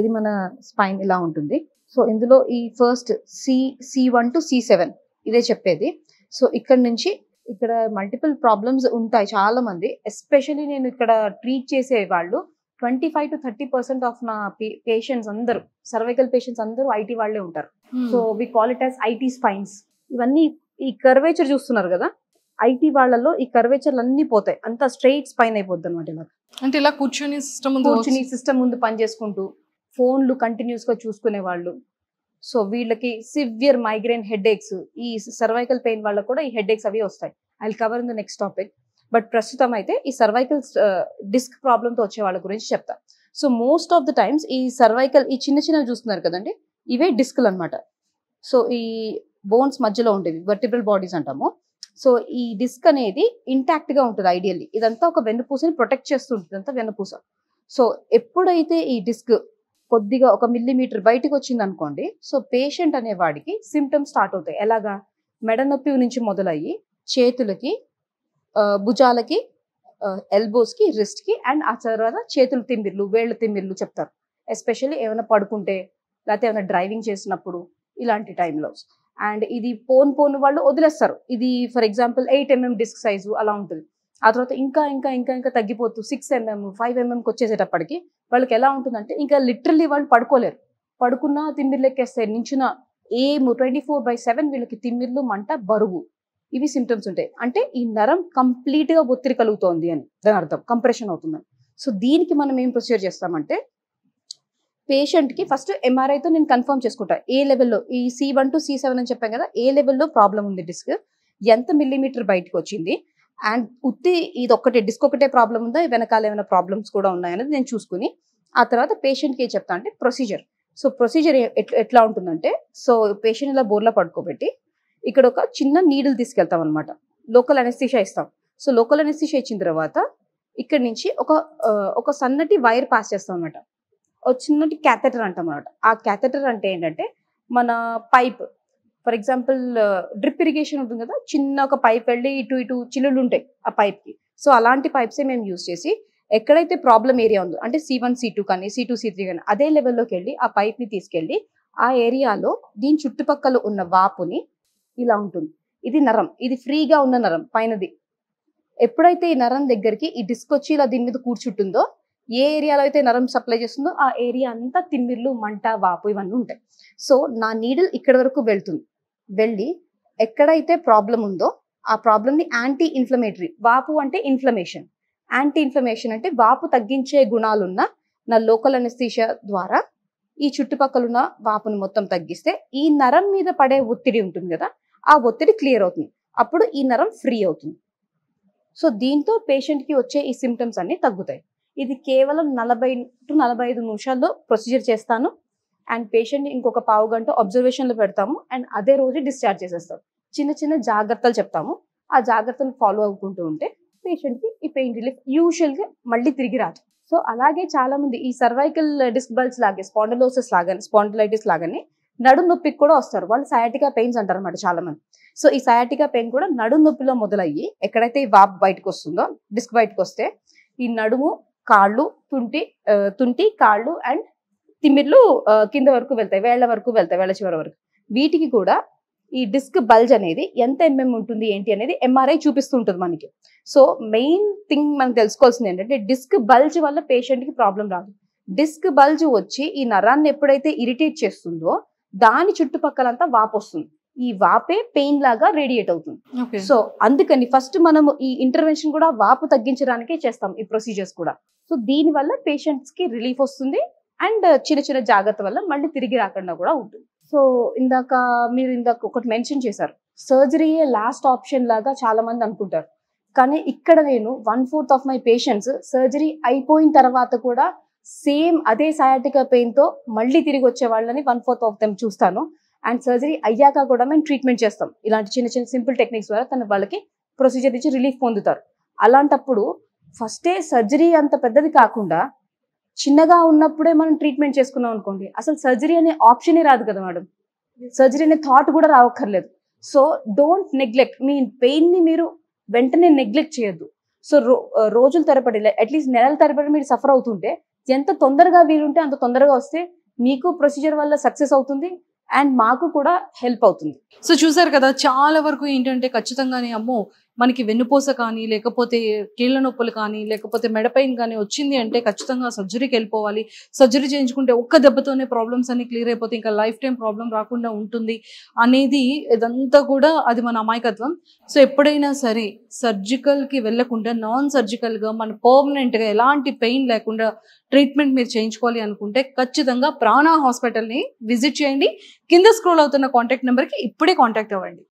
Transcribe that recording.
ఇది మన స్పైన్ ఇలా ఉంటుంది. సో ఇందులో ఈ ఫస్ట్ C1 to C7 ఇదే చెప్పేది. సో ఇక్కడ నుంచి ఇక్కడ మల్టిపుల్ ప్రాబ్లమ్స్ ఉంటాయి చాలా మంది. ఎస్పెషల్లీ నేను ఇక్కడ ట్రీట్ చేసే వాళ్ళు 25 to 30% ఆఫ్ నా పేషెంట్స్ అందరూ సర్వైకల్ పేషెంట్స్ అందరూ ఐటీ వాళ్ళే ఉంటారు. So we call it as IT spines. ఇవన్నీ ఈ కర్వేచర్ చూస్తున్నారు కదా, ఐటీ వాళ్ళలో ఈ కర్వేచర్లు అన్ని పోతాయి, అంతా స్ట్రైట్ స్పైన్ అయిపోద్ది అనమాట. ఇలా అంటే ఇలా కూర్చొని సిస్టమ్ ముందు పని చేసుకుంటూ ఫోన్లు కంటిన్యూస్ గా చూసుకునే వాళ్ళు. సో వీళ్ళకి సివియర్ మైగ్రేన్ హెడ్ ఏక్స్, ఈ సర్వైకల్ పెయిన్ వాళ్ళకి కూడా ఈ హెడ్ ఏక్స్ అవి వస్తాయి. I will cover in the next topic. But ప్రస్తుతం అయితే ఈ సర్వైకల్ డిస్క్ ప్రాబ్లంతో వచ్చే వాళ్ళ గురించి చెప్తా. So most of the times ఈ సర్వైకల్ ఈ చిన్న చిన్నవి చూస్తున్నారు కదండి, ఇవే డిస్క్లు అనమాట. సో ఈ బోన్స్ మధ్యలో ఉండేవి వర్టిబ్రల్ బాడీస్ అంటాము. సో ఈ డిస్క్ అనేది ఇంటాక్ట్ గా ఉంటుంది ఐడియల్లీ. ఇదంతా ఒక వెన్నుపూసని ప్రొటెక్ట్ చేస్తుంటుంది, అంతా వెన్నుపూస. సో ఎప్పుడైతే ఈ డిస్క్ కొద్దిగా 1 మిల్లీమీటర్ బయటకు వచ్చింది అనుకోండి, సో పేషెంట్ అనే వాడికి సిమ్టమ్స్ స్టార్ట్ అవుతాయి. ఎలాగా, మెడ నొప్పి నుంచి మొదలయ్యి చేతులకి, భుజాలకి, ఎల్బోస్ కి, రిస్ట్ కి, అండ్ ఆ తర్వాత చేతులు తిమ్మిర్లు, వేళ్ళు తిమ్మిర్లు చెప్తారు. ఎస్పెషల్లీ ఏమైనా పడుకుంటే లేకపోతే ఏమైనా డ్రైవింగ్ చేసినప్పుడు ఇలాంటి టైంలో. అండ్ ఇది పోను వాళ్ళు వదిలేస్తారు. ఇది for example 8 mm disc size అలా ఉంటుంది. ఆ తర్వాత ఇంకా ఇంకా ఇంకా ఇంకా తగ్గిపోతూ 6 mm 5 mmకి వచ్చేసేటప్పటికి వాళ్ళకి ఎలా ఉంటుందంటే ఇంకా లిటరల్లీ వాళ్ళు పడుకోలేరు. పడుకున్నా తిమ్మిర్లు ఎక్కేస్తాయి, నించున్న 24/7 వీళ్ళకి తిమ్మిర్లు, మంట, బరువు, ఇవి సిమ్టమ్స్ ఉంటాయి. అంటే ఈ నరం కంప్లీట్ గా ఒత్తిడి కలుగుతోంది అని దాని అర్థం, కంప్రెషన్ అవుతుందని. సో దీనికి మనం ఏం ప్రొసీజర్ చేస్తామంటే, పేషెంట్ కి ఫస్ట్ ఎంఆర్ఐతో నేను కన్ఫర్మ్ చేసుకుంటా ఏ లెవెల్లో, ఈ C1 to C7 అని చెప్పాను కదా, ఏ లెవెల్లో ప్రాబ్లం ఉంది డిస్క్, ఎంత మిల్లీమీటర్ బయటకు వచ్చింది, అండ్ ఉత్తి ఇది ఒక్కటే డిస్క్ ఒకటే ప్రాబ్లం ఉందా, వెనకాల ఏమైనా ప్రాబ్లమ్స్ కూడా ఉన్నాయనేది నేను చూసుకుని ఆ తర్వాత పేషెంట్కి ఏం చెప్తా అంటే ప్రొసీజర్. సో ప్రొసీజర్ ఎట్లా ఉంటుందంటే, సో పేషెంట్ ఇలా బోర్లా పడుకోబెట్టి ఇక్కడ ఒక చిన్న నీడిల్ తీసుకెళ్తాం అనమాట, లోకల్ అనెస్థీషియా ఇస్తాం. సో లోకల్ అనెస్థీషియా ఇచ్చిన తర్వాత ఇక్కడ నుంచి ఒక సన్నటి వైర్ పాస్ చేస్తాం అనమాట, ఒక చిన్నటి క్యాథెటర్ అంటాం అనమాట. ఆ క్యాథెటర్ అంటే ఏంటంటే మన pipe, for example drip irrigation ఉంటుంది కదా, చిన్న ఒక పైప్ వెళ్ళి ఇటు ఇటు చిల్లులు ఉంటాయి ఆ పైప్కి. సో అలాంటి పైప్సే మేము యూజ్ చేసి ఎక్కడైతే ప్రాబ్లం ఏరియా ఉందో, అంటే C1 C2 కానీ C2 C3 కానీ అదే లెవెల్లోకి వెళ్ళి ఆ పైప్ని తీసుకెళ్ళి ఆ ఏరియాలో దీని చుట్టుపక్కల ఉన్న వాపుని, ఇలా ఉంటుంది, ఇది నరం, ఇది ఫ్రీగా ఉన్న నరం పైనది. ఎప్పుడైతే ఈ నరం దగ్గరికి ఈ డిస్క్ వచ్చి ఇలా దీని మీద కూర్చుంటుందో, ఏ ఏరియాలో అయితే నరం సప్లై చేస్తుందో ఆ ఏరియా అంతా తిమ్మిర్లు, మంట, వాపు ఇవన్నీ ఉంటాయి. సో నా నీడిల్ ఇక్కడ వరకు వెళ్తుంది, వెళ్ళి ఎక్కడైతే ప్రాబ్లం ఉందో ఆ ప్రాబ్లమ్ని యాంటీ ఇన్ఫ్లమేటరీ, వాపు అంటే ఇన్ఫ్లమేషన్, యాంటీ ఇన్ఫ్లమేషన్ అంటే వాపు తగ్గించే గుణాలున్న నా లోకల్ అనెస్థీషియా ద్వారా ఈ చుట్టుపక్కల ఉన్న వాపుని మొత్తం తగ్గిస్తే ఈ నరం మీద పడే ఒత్తిడి ఉంటుంది కదా, ఆ ఒత్తిడి క్లియర్ అవుతుంది. అప్పుడు ఈ నరం ఫ్రీ అవుతుంది. సో దీంతో పేషెంట్కి వచ్చే ఈ సిమ్టమ్స్ అన్ని తగ్గుతాయి. ఇది కేవలం 40 to 45 నిమిషాల్లో ప్రొసీజర్ చేస్తాను. అండ్ పేషెంట్ ఇంకొక పావు గంట అబ్జర్వేషన్లో పెడతాము, అండ్ అదే రోజు డిశ్చార్జ్ చేసేస్తాం. చిన్న చిన్న జాగ్రత్తలు చెప్తాము, ఆ జాగ్రత్తలు ఫాలో అవుకుంటూ ఉంటే పేషెంట్కి ఈ పెయిన్ రిలీఫ్ యూజువల్గా మళ్ళీ తిరిగి రాదు. సో అలాగే చాలా మంది ఈ సర్వైకల్ డిస్క్ బల్జ్ లాగే, స్పాండిలోసిస్ లాగానే, స్పాండిలైటిస్ లాగానే నడుము నొప్పికి కూడా వస్తారు వాళ్ళు. సయాటికా పెయిన్స్ అంటారు అన్నమాట చాలా మంది. సో ఈ సయాటికా పెయిన్ కూడా నడుము నొప్పిలో మొదలయ్యి ఎక్కడైతే ఈ వాప్ బయటకు వస్తుందో, డిస్క్ బయటకు వస్తే ఈ నడుము, కాళ్ళు, తుంటి, కాళ్ళు అండ్ తిమ్మిర్లు కింద వరకు వెళ్తాయి, వేళ్ల వరకు వెళ్తాయి, వేళ్ల చివరి వరకు. వీటికి కూడా ఈ డిస్క్ బల్జ్ అనేది ఎంత ఎంఎం ఉంటుంది ఏంటి అనేది ఎంఆర్ఐ చూపిస్తూ ఉంటుంది మనకి. సో మెయిన్ థింగ్ మనం తెలుసుకోవాల్సింది ఏంటంటే, డిస్క్ బల్జ్ వల్ల పేషెంట్కి ప్రాబ్లం రాదు. డిస్క్ బల్జ్ వచ్చి ఈ నరాన్ని ఎప్పుడైతే ఇరిటేట్ చేస్తుందో దాని చుట్టుపక్కలంతా వాపు వస్తుంది. ఈ వాపే పెయిన్ లాగా రేడియేట్ అవుతుంది. సో అందుకని ఫస్ట్ మనము ఈ ఇంటర్వెన్షన్ కూడా వాపు తగ్గించడానికే చేస్తాం, ఈ ప్రొసీజర్స్ కూడా. సో దీని వల్ల పేషెంట్స్ కి రిలీఫ్ వస్తుంది, అండ్ చిన్న చిన్న జాగ్రత్త వల్ల మళ్ళీ తిరిగి రాకుండా కూడా ఉంటుంది. సో మీరు ఇందాక ఒకటి మెన్షన్ చేశారు, సర్జరీయే లాస్ట్ ఆప్షన్ లాగా చాలా మంది అనుకుంటారు. కానీ ఇక్కడ నేను 1/4 ఆఫ్ మై పేషెంట్స్ సర్జరీ అయిపోయిన తర్వాత కూడా సేమ్ అదే సయాటికా పెయిన్ తో మళ్ళీ తిరిగి వచ్చే వాళ్ళని 1/4 ఆఫ్ దెమ్ చూస్తాను. అండ్ సర్జరీ అయ్యాక కూడా మేము ట్రీట్మెంట్ చేస్తాం. ఇలాంటి చిన్న చిన్న సింపుల్ టెక్నిక్స్ ద్వారా వాళ్ళకి ప్రొసీజర్ ఇచ్చి రిలీఫ్ పొందుతారు. అలాంటప్పుడు ఫస్టే సర్జరీ అంత పెద్దది కాకుండా చిన్నగా ఉన్నప్పుడే మనం ట్రీట్మెంట్ చేసుకున్నాం అనుకోండి, అసలు సర్జరీ అనే ఆప్షనే రాదు కదా మేడం, సర్జరీ అనే థాట్ కూడా రావక్కర్లేదు. సో డోంట్ నెగ్లెక్ట్, మీ పెయిన్ ని మీరు వెంటనే నెగ్లెక్ట్ చేయొద్దు. సో రోజుల తరబడి, అట్లీస్ట్ నెలల తరబడి మీరు సఫర్ అవుతుంటే ఎంత తొందరగా వీలుంటే అంత తొందరగా వస్తే మీకు ప్రొసీజర్ వల్ల సక్సెస్ అవుతుంది అండ్ మాకు కూడా హెల్ప్ అవుతుంది. సో చూసారు కదా, చాలా వరకు ఏంటంటే ఖచ్చితంగానే అమ్మో మనకి వెన్నుపూస కానీ, లేకపోతే కీళ్ళ నొప్పులు కానీ, లేకపోతే మెడ పెయిన్ కానీ వచ్చింది అంటే ఖచ్చితంగా సర్జరీకి వెళ్ళిపోవాలి. సర్జరీ చేయించుకుంటే ఒక్క దెబ్బతోనే ప్రాబ్లమ్స్ అన్ని క్లియర్ అయిపోతే ఇంకా లైఫ్ టైం ప్రాబ్లం రాకుండా ఉంటుంది అనేది ఇదంతా కూడా అది మన అమాయకత్వం. సో ఎప్పుడైనా సరే సర్జికల్కి వెళ్ళకుండా నాన్ సర్జికల్గా మన పర్మనెంట్గా ఎలాంటి పెయిన్ లేకుండా ట్రీట్మెంట్ మీరు చేయించుకోవాలి అనుకుంటే ఖచ్చితంగా ప్రాణ హాస్పిటల్ని విజిట్ చేయండి. కింద స్క్రోల్ అవుతున్న కాంటాక్ట్ నెంబర్కి ఇప్పుడే కాంటాక్ట్ అవ్వండి.